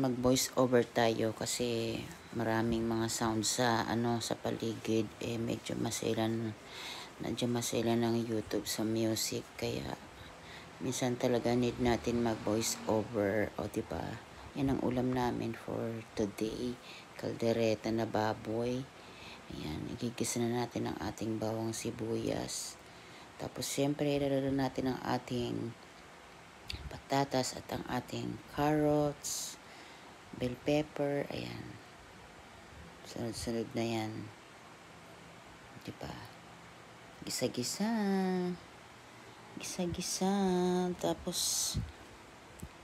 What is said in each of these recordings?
mag voice over tayo kasi maraming mga sound sa sa paligid, medyo maselan ng YouTube sa music, kaya minsan talaga need natin mag voice over, o diba? Yan ang ulam namin for today, kaldereta na baboy. Ayan, igigisa na natin ang ating bawang sibuyas. Tapos siyempre ilalagay natin ang ating patatas at ang ating carrots, bell pepper, ayan. Sunod-sunod na yan. Diba? Gisa-gisa. Gisa-gisa. Tapos,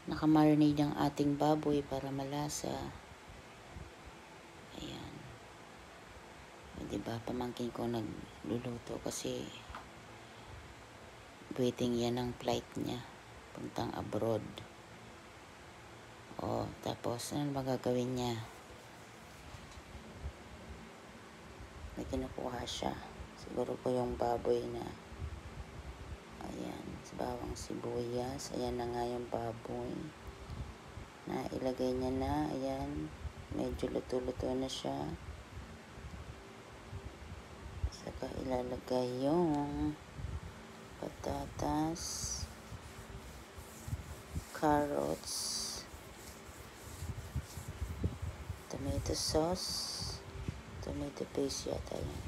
nakamarinate ang ating baboy para malasa. Ayan. Diba? Pamangkin ko nagluluto kasi waiting yan ang flight niya. Puntang abroad. O, tapos, ano magagawin niya? May kinukuha siya. Siguro po yung baboy na, ayan, bawang sibuyas. Ayan na nga yung baboy. Na ilagay niya na, ayan. Medyo luto-luto na siya. Saka ilalagay yung patatas, carrots, tomato sauce, tomato paste yata yan,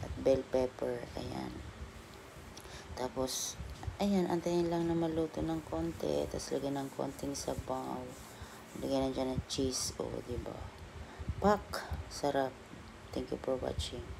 at bell pepper, ayan. Tapos, ayan, antayin lang na maluto ng konti, tapos lagyan ng konting sabaw, lagyan na dyan ng cheese, o diba? Pak! Sarap. Thank you for watching.